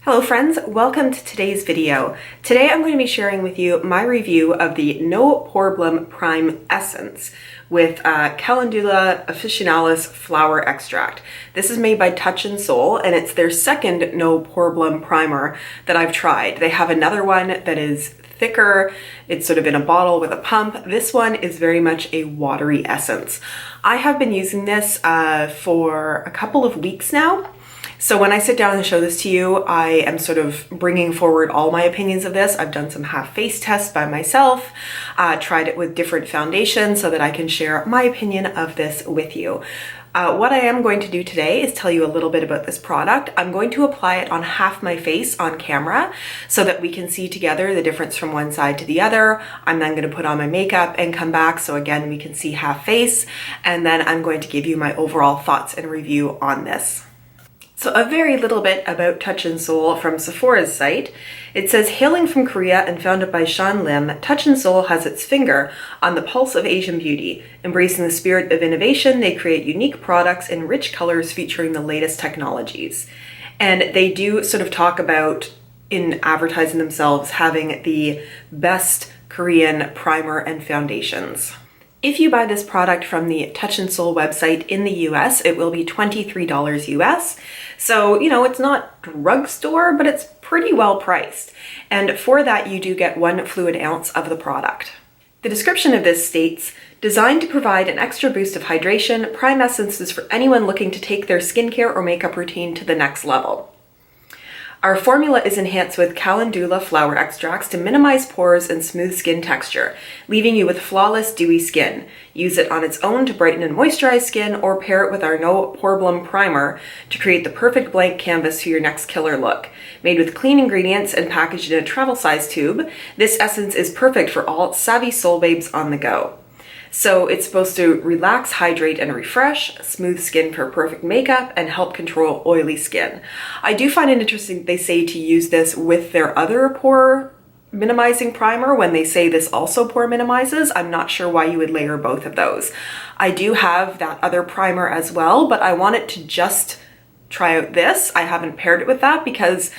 Hello friends, welcome to today's video. Today I'm going to be sharing with you my review of the No Poreblem Prime Essence with Calendula Officinalis Flower Extract. This is made by Touch in Soul and it's their second No Poreblem primer that I've tried. They have another one that is thicker, it's sort of in a bottle with a pump. This one is very much a watery essence. I have been using this for a couple of weeks now. So when I sit down and show this to you, I am sort of bringing forward all my opinions of this. I've done some half face tests by myself, tried it with different foundations so that I can share my opinion of this with you. What I am going to do today is tell you a little bit about this product. I'm going to apply it on half my face on camera so that we can see together the difference from one side to the other. I'm then going to put on my makeup and come back so again we can see half face, and then I'm going to give you my overall thoughts and review on this. So a very little bit about Touch in Soul from Sephora's site. It says, hailing from Korea and founded by Sean Lim, Touch in Soul has its finger on the pulse of Asian beauty. Embracing the spirit of innovation, they create unique products in rich colors featuring the latest technologies. And they do sort of talk about, in advertising themselves, having the best Korean primer and foundations. If you buy this product from the Touch in Soul website in the US, it will be $23 US. So, you know, it's not drugstore, but it's pretty well priced. And for that, you do get 1 fluid ounce of the product. The description of this states, designed to provide an extra boost of hydration, Prime Essence is for anyone looking to take their skincare or makeup routine to the next level. Our formula is enhanced with calendula flower extracts to minimize pores and smooth skin texture, leaving you with flawless, dewy skin. Use it on its own to brighten and moisturize skin, or pair it with our No Poreblem primer to create the perfect blank canvas for your next killer look. Made with clean ingredients and packaged in a travel-size tube, this essence is perfect for all savvy soul babes on the go. So it's supposed to relax, hydrate, and refresh, smooth skin for perfect makeup, and help control oily skin. I do find it interesting they say to use this with their other pore minimizing primer when they say this also pore minimizes. I'm not sure why you would layer both of those. I do have that other primer as well, but I wanted to just try out this. I haven't paired it with that because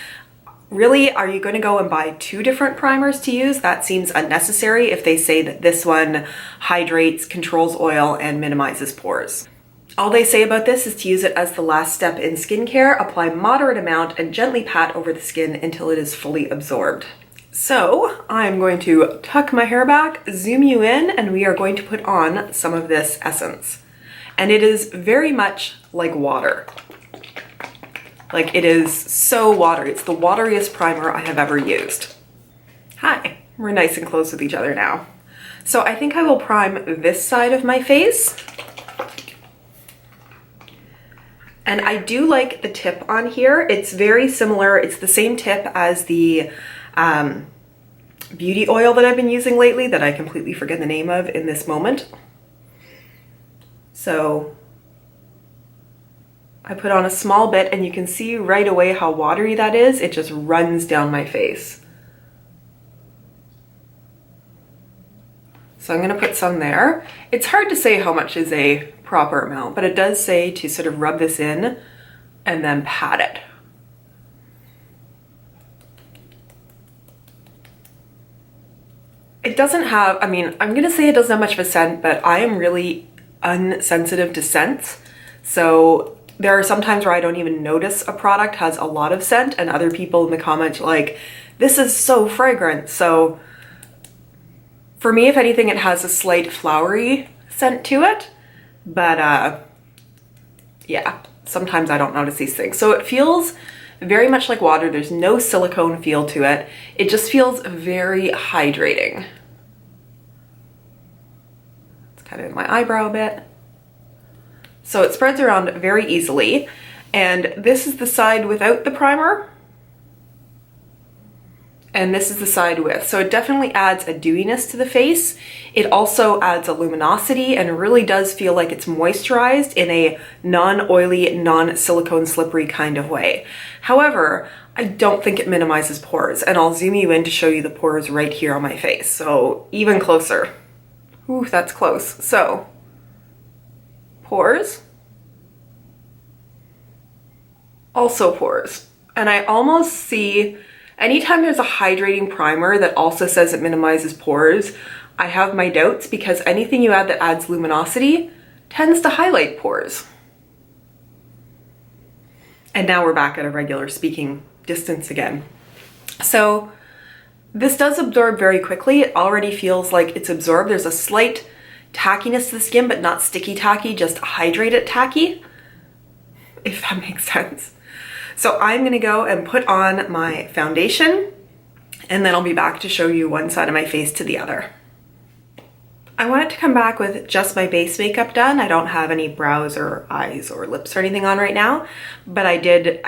really, are you going to go and buy 2 different primers to use? That seems unnecessary if they say that this one hydrates, controls oil, and minimizes pores. All they say about this is to use it as the last step in skincare, apply moderate amount, and gently pat over the skin until it is fully absorbed. So I'm going to tuck my hair back, zoom you in, and we are going to put on some of this essence. And it is very much like water. Like, it is so watery. It's the wateriest primer I have ever used. Hi, we're nice and close with each other now. So I think I will prime this side of my face. And I do like the tip on here. It's very similar. It's the same tip as the beauty oil that I've been using lately that I completely forget the name of in this moment. So I put on a small bit and you can see right away how watery that is. It just runs down my face. So I'm going to put some there. It's hard to say how much is a proper amount, but it does say to sort of rub this in and then pat it. It doesn't have, I mean, I'm going to say it doesn't have much of a scent, but I am really unsensitive to scents. So there are some times where I don't even notice a product has a lot of scent, and other people in the comments are like, this is so fragrant. So for me, if anything, it has a slight flowery scent to it, but yeah, sometimes I don't notice these things. So it feels very much like water. There's no silicone feel to it. It just feels very hydrating. It's kind of in my eyebrow a bit. So it spreads around very easily, and this is the side without the primer, and this is the side with. So it definitely adds a dewiness to the face. It also adds a luminosity and really does feel like it's moisturized in a non-oily, non-silicone slippery kind of way. However, I don't think it minimizes pores, and I'll zoom you in to show you the pores right here on my face. So even closer. Ooh, that's close. So pores, also pores. And I almost see, anytime there's a hydrating primer that also says it minimizes pores, I have my doubts, because anything you add that adds luminosity tends to highlight pores. And now we're back at a regular speaking distance again. So this does absorb very quickly. It already feels like it's absorbed. There's a slight tackiness to the skin, but not sticky tacky, just hydrated tacky, if that makes sense. So I'm gonna go and put on my foundation, and then I'll be back to show you one side of my face to the other. I wanted to come back with just my base makeup done. I don't have any brows or eyes or lips or anything on right now, but I did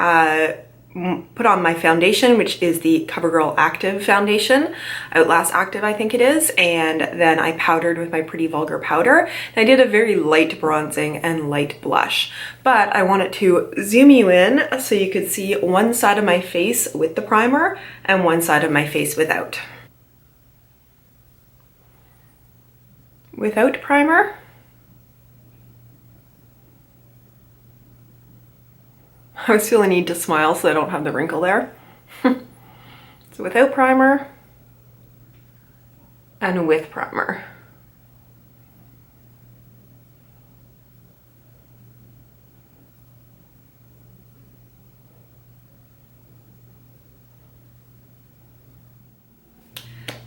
put on my foundation, which is the CoverGirl Active foundation, Outlast Active I think it is, and then I powdered with my Pretty Vulgar powder. And I did a very light bronzing and light blush, but I wanted to zoom you in so you could see one side of my face with the primer and one side of my face without. Without primer, I always feel a need to smile so I don't have the wrinkle there. So without primer and with primer.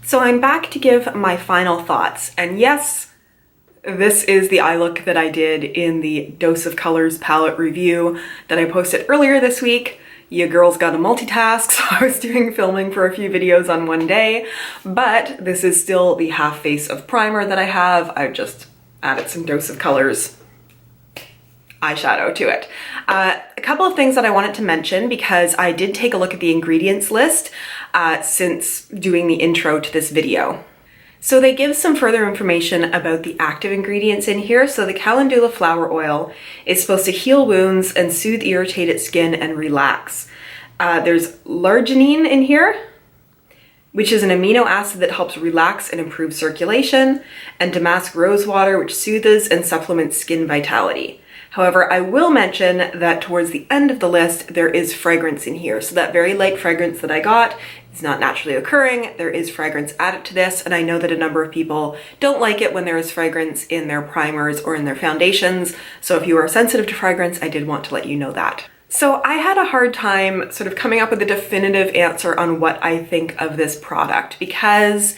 So I'm back to give my final thoughts, and yes, this is the eye look that I did in the Dose of Colors palette review that I posted earlier this week. You girls gotta multitask, so I was doing filming for a few videos on one day, but this is still the half face of primer that I have. I've just added some Dose of Colors eyeshadow to it. A couple of things that I wanted to mention, because I did take a look at the ingredients list since doing the intro to this video. So they give some further information about the active ingredients in here. So the calendula flower oil is supposed to heal wounds and soothe irritated skin and relax. There's larginine in here, which is an amino acid that helps relax and improve circulation, and damask rosewater, which soothes and supplements skin vitality. However, I will mention that towards the end of the list, there is fragrance in here. So that very light fragrance that I got is not naturally occurring. There is fragrance added to this, and I know that a number of people don't like it when there is fragrance in their primers or in their foundations. So if you are sensitive to fragrance, I did want to let you know that. So I had a hard time sort of coming up with a definitive answer on what I think of this product, because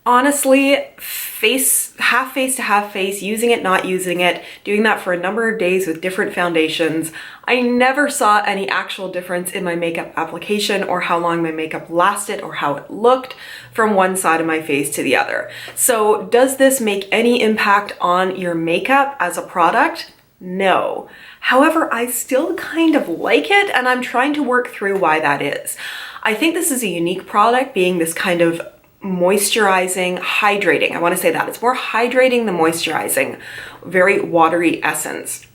honestly, half face to half face, using it, not using it, doing that for a number of days with different foundations, I never saw any actual difference in my makeup application or how long my makeup lasted or how it looked from one side of my face to the other. So does this make any impact on your makeup as a product? No. However, I still kind of like it, and I'm trying to work through why that is. I think this is a unique product, being this kind of moisturizing, hydrating. I want to say that it's more hydrating than moisturizing, very watery essence.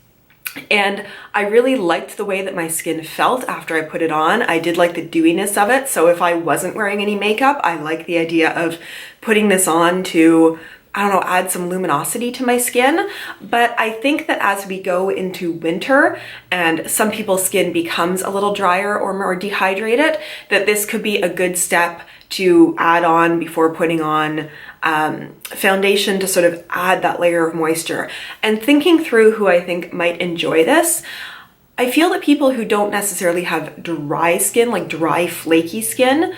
And I really liked the way that my skin felt after I put it on. I did like the dewiness of it. So if I wasn't wearing any makeup, I like the idea of putting this on to, I don't know, add some luminosity to my skin. But I think that as we go into winter and some people's skin becomes a little drier or more dehydrated, that this could be a good step to add on before putting on foundation, to sort of add that layer of moisture. And thinking through who I think might enjoy this, I feel that people who don't necessarily have dry skin, like dry flaky skin,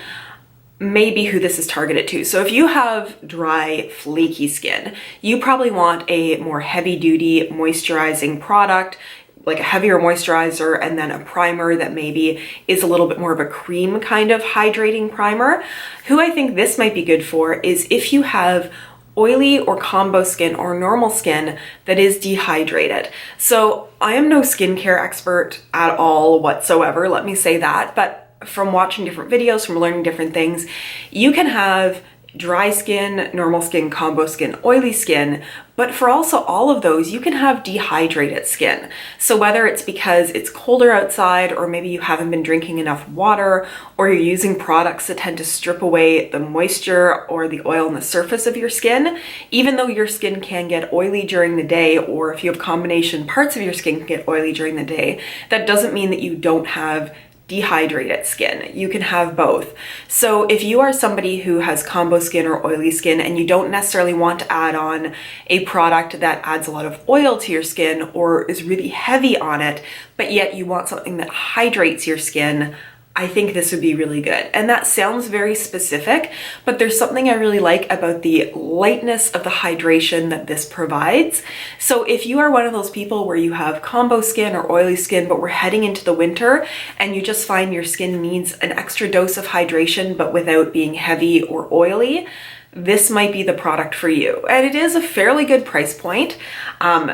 may be who this is targeted to. So if you have dry flaky skin, you probably want a more heavy duty moisturizing product, like a heavier moisturizer, and then a primer that maybe is a little bit more of a cream kind of hydrating primer. Who I think this might be good for is if you have oily or combo skin or normal skin that is dehydrated. So I am no skincare expert at all whatsoever, let me say that, but from watching different videos, from learning different things, you can have dry skin, normal skin, combo skin, oily skin, but for also all of those, you can have dehydrated skin. So whether it's because it's colder outside, or maybe you haven't been drinking enough water, or you're using products that tend to strip away the moisture or the oil on the surface of your skin, even though your skin can get oily during the day, or if you have combination parts of your skin can get oily during the day, that doesn't mean that you don't have dehydrated skin. You can have both. So if you are somebody who has combo skin or oily skin and you don't necessarily want to add on a product that adds a lot of oil to your skin or is really heavy on it, but yet you want something that hydrates your skin, I think this would be really good. And that sounds very specific, but there's something I really like about the lightness of the hydration that this provides. So if you are one of those people where you have combo skin or oily skin, but we're heading into the winter and you just find your skin needs an extra dose of hydration, but without being heavy or oily, this might be the product for you. And it is a fairly good price point.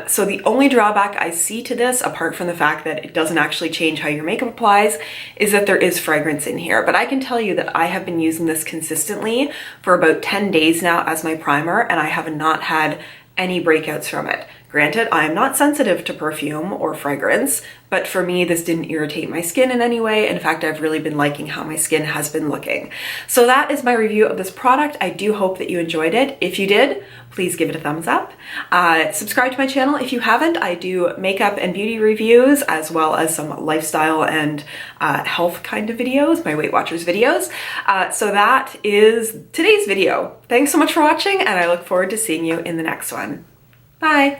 So the only drawback I see to this, apart from the fact that it doesn't actually change how your makeup applies, is that there is fragrance in here. But I can tell you that I have been using this consistently for about 10 days now as my primer, and I have not had any breakouts from it. Granted, I am not sensitive to perfume or fragrance, but for me, this didn't irritate my skin in any way. In fact, I've really been liking how my skin has been looking. So that is my review of this product. I do hope that you enjoyed it. If you did, please give it a thumbs up. Subscribe to my channel if you haven't. I do makeup and beauty reviews, as well as some lifestyle and health kind of videos, my Weight Watchers videos. So that is today's video. Thanks so much for watching, and I look forward to seeing you in the next one. Bye.